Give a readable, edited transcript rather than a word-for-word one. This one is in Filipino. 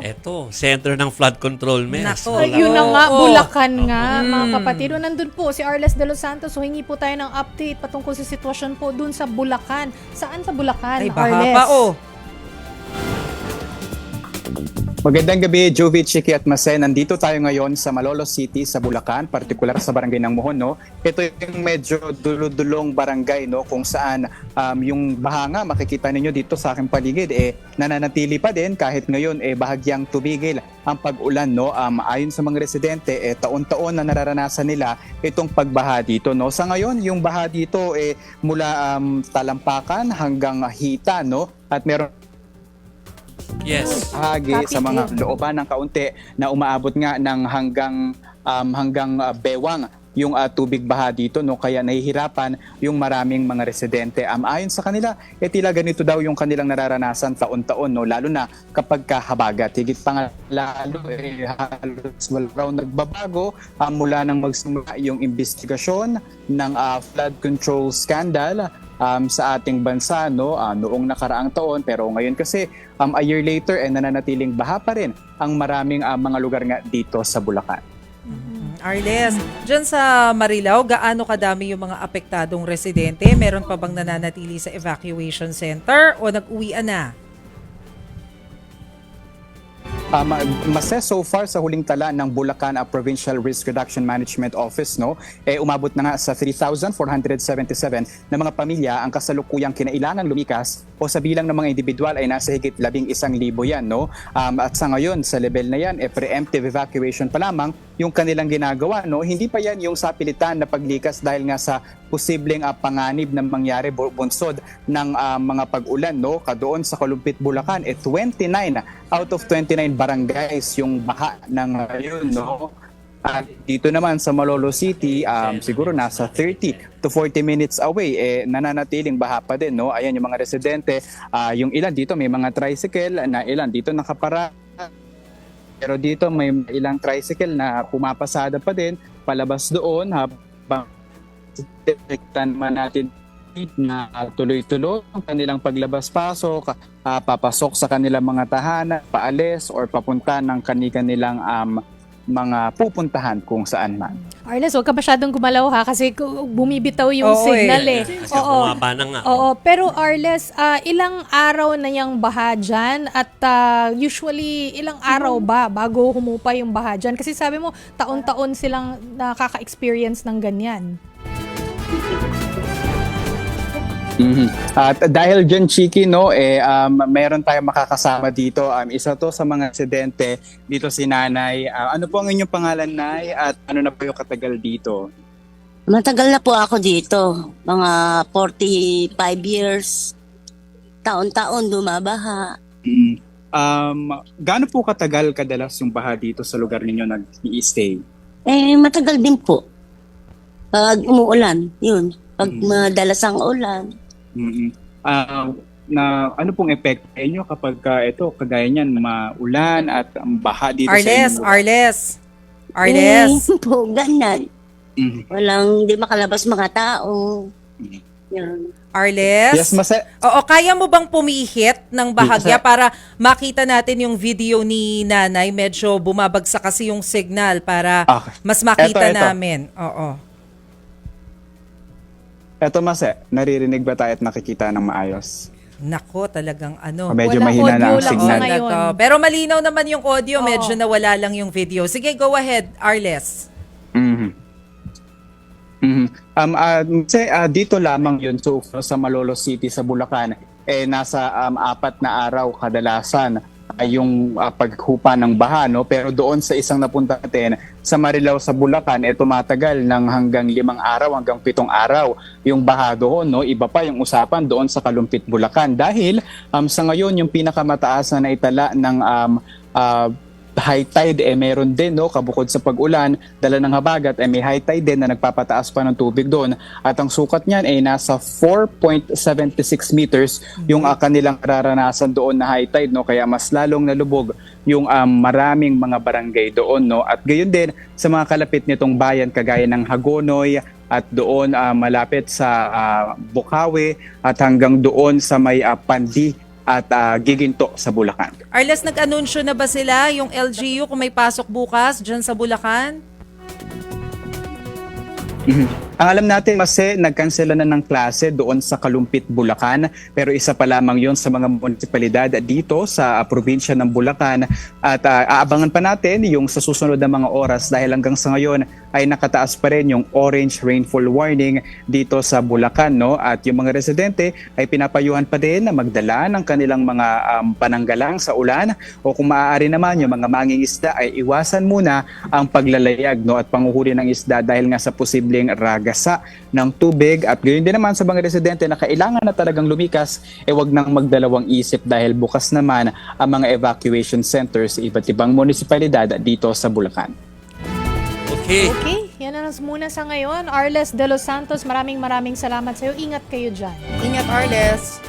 Eto, center ng flood control mess. Nako. Ay, yun na nga, Oo. Bulacan nga, mga kapatid. O, nandun po si Arles de los Santos. So, hingi po tayo ng update patungkol sa sitwasyon po dun sa Bulacan. Saan sa Bulacan, Ay, baha Arles? pa oh. Magandang gabi, Jovi, Chiki at Mase. Nandito tayo ngayon sa Malolos City sa Bulacan, partikular sa barangay ng Mohon. No? Ito yung medyo duludulong barangay, no? Kung saan yung baha nga, makikita ninyo dito sa aking paligid, nananatili pa din kahit ngayon bahagyang tumigil ang pag-ulan. No? Ayon sa mga residente, taon-taon na nararanasan nila itong pagbaha dito. No? Sa ngayon, yung baha dito mula Talampakan hanggang Hita, no? At meron Yes. bahagi sa mga looban ng kaunti na umaabot nga ng hanggang bewang yung tubig baha dito, no, kaya nahihirapan yung maraming mga residente. Ayon sa kanila, tila ganito daw yung kanilang nararanasan taon-taon, no, lalo na kapag kahabagat. Higit pa nga lalo halos wala raw nagbabago mula nang magsimula yung investigasyon ng flood control scandal sa ating bansa, no, noong nakaraang taon. Pero ngayon kasi a year later nananatiling baha pa rin ang maraming mga lugar nga dito sa Bulacan. Arles, dyan sa Marilao, gaano kadami yung mga apektadong residente? Meron pa bang nananatili sa evacuation center o nag-uwian na? Mase, so far sa huling tala ng Bulacan Provincial Risk Reduction Management Office, no, umabot na nga sa 3,477 na mga pamilya ang kasalukuyang kinailangan lumikas, o sa bilang ng mga individual ay nasa higit 11,000 yan. No? At sa ngayon, sa level na yan, preemptive evacuation pa lamang yung kanilang ginagawa. No? Hindi pa yan yung sapilitan na paglikas dahil nga sa posibleng panganib na mangyari bunsod ng mga pag-ulan. No? Kadoon sa Kalumpit, Bulacan, 29 out of 29 barangays yung baha ng ngayon. No? At dito naman sa Malolos City, siguro nasa 30 to 40 minutes away, nananatiling baha pa din. No? Ayan yung mga residente, yung ilan dito may mga tricycle, na ilan dito nakapara. Pero dito may ilang tricycle na pumapasada pa din, palabas doon, habang detektan man natin na tuloy-tuloy ang kanilang paglabas-pasok, papasok sa kanilang mga tahanan, paalis or papunta ng kanilang mga pupuntahan kung saan man. Arles, huwag ka masyadong gumalaw ha kasi bumibitaw yung Oo, signal Kasi bumaba na nga. Oo, pero Arles, ilang araw na yung baha dyan at usually ilang araw ba bago humupa yung baha dyan? Kasi sabi mo, taon-taon silang nakaka-experience ng ganyan. At dahil dyan, Chiki, no, meron tayong makakasama dito. Isa to sa mga residente dito, si Nanay. Ano po ang inyong pangalan, Nay? At ano na po yung katagal dito? Matagal na po ako dito. Mga 45 years. Taon-taon dumabaha. Gaano po katagal kadalas yung baha dito sa lugar ninyo nag-i-stay? Matagal din po. Pag umuulan, yun. Pag madalas ang ulan. Na ano pong epekto inyo kapag ito kagaya niyan maulan at baha dito Arles, sa inyo? Arles. Po, ganyan. Walang, di makalabas mga tao. Yan. Arles? Yes, Mase. Oo, kaya mo bang pumihit ng bahagya para makita natin yung video ni Nanay? Medyo bumabagsak kasi yung signal para mas makita Eto. namin. Oo. Eto, Mase, naririnig ba tayo at nakikita ng maayos? Nako, talagang ano. Medyo Wala, mahina na audio ang lang signal. ngayon. Pero malinaw naman yung audio, Oo. medyo nawala lang yung video. Sige, go ahead, Arles. Dito lamang yun sa Malolos City sa Bulacan, nasa 4 na araw kadalasan yung paghupa ng baha, no? Pero doon sa isang napunta natin sa Marilao sa Bulacan, tumatagal ng hanggang 5 araw hanggang 7 araw yung baha doon, no? Iba pa yung usapan doon sa Kalumpit, Bulacan, dahil sa ngayon yung pinakamataas na naitala ng high tide meron din, no, kabukod sa pag-ulan, dala ng habagat may high tide din na nagpapataas pa ng tubig doon, at ang sukat niyan ay nasa 4.76 meters yung kanilang nararanasan doon na high tide, no, kaya mas lalong nalubog yung maraming mga barangay doon, no, at gayon din sa mga kalapit nitong bayan kagaya ng Hagonoy at doon malapit sa Bukawi at hanggang doon sa may Pandi at Giginto sa Bulacan. Arles, nag-anunsyo na ba sila yung LGU kung may pasok bukas dyan sa Bulacan? Ang alam natin, Mase, nagkansela na ng klase doon sa Kalumpit, Bulacan, pero isa pa lamang yon sa mga munisipalidad dito sa probinsya ng Bulacan, at aabangan pa natin yung sa susunod na mga oras dahil hanggang sa ngayon ay nakataas pa rin yung orange rainfall warning dito sa Bulacan, no? At yung mga residente ay pinapayuhan pa din na magdala ng kanilang mga pananggalang sa ulan, o kung maaari naman yung mga mangingisda ay iwasan muna ang paglalayag, no, at panguhuli ng isda dahil nga sa posibleng ragasa ng tubig. At gayon din naman sa mga residente na kailangan na talagang lumikas, wag nang magdalawang isip dahil bukas naman ang mga evacuation centers sa iba't ibang munisipalidad dito sa Bulacan. Okay. Okay, yan na muna sa ngayon. Arles de los Santos, maraming salamat sa iyo. Ingat kayo dyan. Ingat, Arles.